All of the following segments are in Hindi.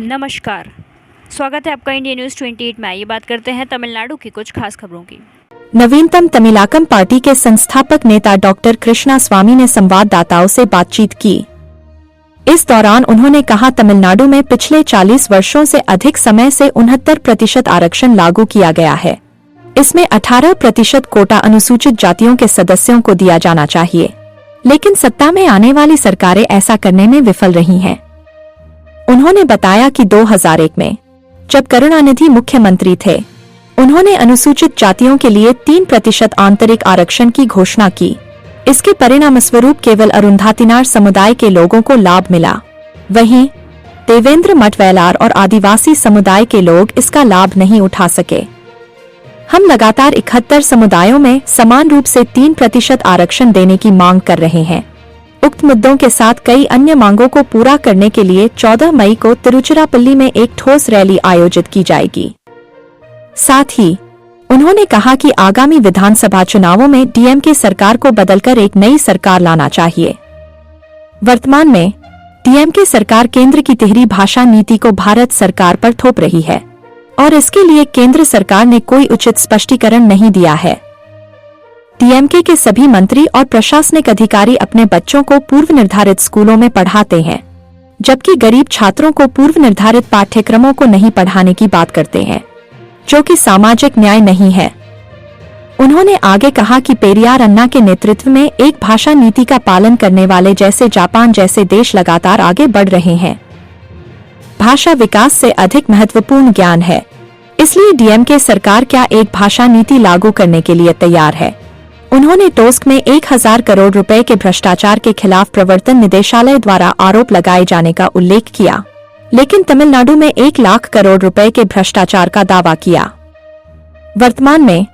नमस्कार, स्वागत है आपका इंडिया न्यूज़ 28 में। ये बात करते हैं तमिलनाडु की कुछ खास खबरों की। नवीनतम तमिलाकम पार्टी के संस्थापक नेता डॉक्टर कृष्णा स्वामी ने संवाददाताओं से बातचीत की। इस दौरान उन्होंने कहा, तमिलनाडु में पिछले 40 वर्षों से अधिक समय से 69% आरक्षण लागू किया गया है। इसमें 18% कोटा अनुसूचित जातियों के सदस्यों को दिया जाना चाहिए, लेकिन सत्ता में आने वाली सरकारें ऐसा करने में विफल रही हैं। उन्होंने बताया कि 2001 में जब करुणानिधि मुख्यमंत्री थे, उन्होंने अनुसूचित जातियों के लिए 3% आंतरिक आरक्षण की घोषणा की। इसके परिणामस्वरूप केवल अरुंधातिनार समुदाय के लोगों को लाभ मिला। वहीं देवेंद्र मठवेलार और आदिवासी समुदाय के लोग इसका लाभ नहीं उठा सके। हम लगातार 71 समुदायों में समान रूप से 3% आरक्षण देने की मांग कर रहे हैं। उक्त मुद्दों के साथ कई अन्य मांगों को पूरा करने के लिए 14 मई को तिरुचिरापल्ली में एक ठोस रैली आयोजित की जाएगी। साथ ही उन्होंने कहा कि आगामी विधानसभा चुनावों में डीएमके सरकार को बदलकर एक नई सरकार लाना चाहिए। वर्तमान में डीएमके सरकार केंद्र की तिहरी भाषा नीति को भारत सरकार पर थोप रही है और इसके लिए केंद्र सरकार ने कोई उचित स्पष्टीकरण नहीं दिया है। डीएमके के सभी मंत्री और प्रशासनिक अधिकारी अपने बच्चों को पूर्व निर्धारित स्कूलों में पढ़ाते हैं, जबकि गरीब छात्रों को पूर्व निर्धारित पाठ्यक्रमों को नहीं पढ़ाने की बात करते हैं, जो कि सामाजिक न्याय नहीं है। उन्होंने आगे कहा कि पेरियार अन्ना के नेतृत्व में एक भाषा नीति का पालन करने वाले जैसे जापान जैसे देश लगातार आगे बढ़ रहे हैं। भाषा विकास से अधिक महत्वपूर्ण ज्ञान है, इसलिए डीएमके सरकार क्या एक भाषा नीति लागू करने के लिए तैयार है। उन्होंने टोस्क में 1000 करोड़ रुपए के भ्रष्टाचार के खिलाफ प्रवर्तन निदेशालय द्वारा आरोप लगाए जाने का उल्लेख किया, लेकिन तमिलनाडु में 1 लाख करोड़ रुपए के भ्रष्टाचार का दावा किया। वर्तमान में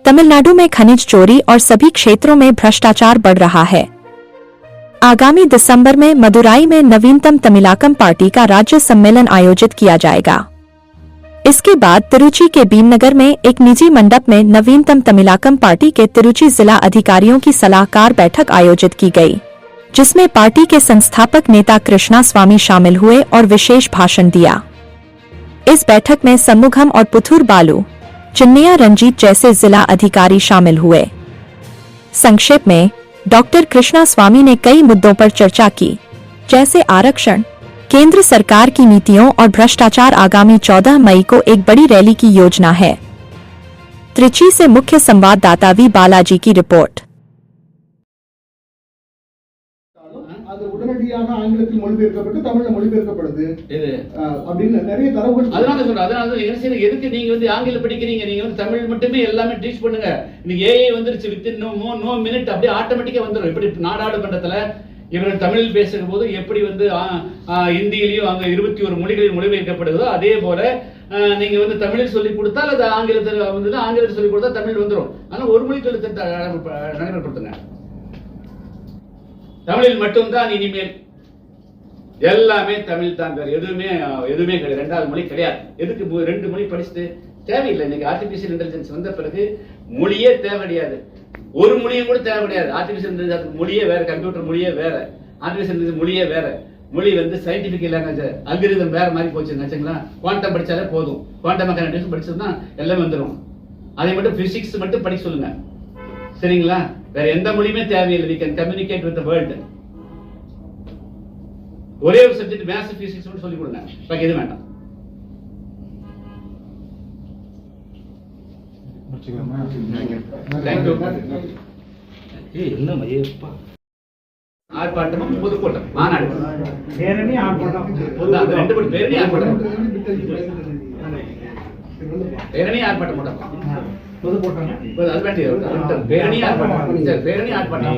तमिलनाडु में खनिज चोरी और सभी क्षेत्रों में भ्रष्टाचार बढ़ रहा है। आगामी दिसंबर में मदुराई में नवीनतम तमिलाकम पार्टी का राज्य सम्मेलन आयोजित किया जाएगा। इसके बाद तिरुचि के भीमनगर में एक निजी मंडप में नवीनतम तमिलाकम पार्टी के तिरुचि जिला अधिकारियों की सलाहकार बैठक आयोजित की गई, जिसमें पार्टी के संस्थापक नेता कृष्णा स्वामी शामिल हुए और विशेष भाषण दिया। इस बैठक में समुघम और पुथुर बालू, चिन्नैया रंजीत जैसे जिला अधिकारी शामिल हुए। संक्षेप में डॉक्टर कृष्णा स्वामी ने कई मुद्दों पर चर्चा की, जैसे आरक्षण, केंद्र सरकार की नीतियों और भ्रष्टाचार। आगामी 14 मई को एक बड़ी रैली की योजना है। त्रिची से मुख्य संवाददाता वी बालाजी की रिपोर्ट। உடனடியாக ஆங்கிலத்தில் மொழிபெயர்க்கப்பட்டு தமிழ்ல மொழிபெயர்க்கப்படுது அப்படின்னு நிறைய தரவுகள். அதனால எதுக்கு நீங்க வந்து ஆங்கிலம் படிக்கிறீங்க? நீங்க வந்து தமிழ் மட்டுமே எல்லாமே டீச் பண்ணுங்க. இன்னைக்கு ஏஐ வந்துருச்சு, வித்தின் நோ மினிட் அப்படியே ஆட்டோமேட்டிக்கா வந்துரும். இப்படி நாடாளுமன்றத்துல இவர்கள் தமிழில் பேசுகிற போது எப்படி வந்து ஹிந்தியிலையும் அங்க 21 மொழிகளில் மொழிபெயர்க்கப்படுதோ அதே போல நீங்க வந்து தமிழில் சொல்லிக் கொடுத்தால் அது ஆங்கிலத்தில் வந்து ஆங்கிலத்தில் சொல்லிக் கொடுத்தா தமிழ் வந்துடும். ஆனா ஒரு மொழி தொழிற்சங்கத்தை நடைமுறைப்படுத்துங்க. தமிழில் மட்டும்தான் இனிமேல் எல்லாமே தமிழ் தான், வேற எதுவுமே கிடையாது. 2வது மொழி கிடையாது. எதுக்கு 2 மொழி படிச்சுட்டு தேவையில்லை. இன்னைக்கு ஆர்டிபிஷியல் இன்டெலிஜென்ஸ் வந்த பிறகு மொழியே தேவை கிடையாது, ஒரு மொழியும் கூட தேவை கிடையாது. ஆர்டிபிஷியல் இன்டெலிஜென்ஸ் மொழியே வேற, கம்ப்யூட்டர் மொழியே வேற, ஆர்டிபிஷியல் இன்டெலிஜென்ஸ் மொழியே வேற. மொழி வந்து சயின்டிபிக் லாங்குவேஜ், அல்காரிதம் வேற மாதிரி போச்சுன்னு வச்சுங்களா. குவாண்டம் படிச்சாலே போதும், குவாண்டம் மெக்கானிக்ஸ் படிச்சதுன்னா எல்லாமே வந்துடும். அதை மட்டும் பிசிக்ஸ் மட்டும் படிக்க சொல்லுங்க, சரிங்களா? வேற எந்த மொழியுமே தேவையில்லை. we can communicate with the world. ஒரே ஒரு சப்ஜெக்ட் மேத்ஸ் பிசிக்ஸ் மட்டும் சொல்லி கொடுங்க, பாக்கி எதுவும் வேண்டாம். ஆர்ப்பாட்டமும் பொதுக்கூட்டம் மாநாடு பேரணி ஆர்ப்பாட்டம், பேரணி ஆர்ப்பாட்டம் பொதுக்கூட்டம் பேரணி ஆர்ப்பாட்டம்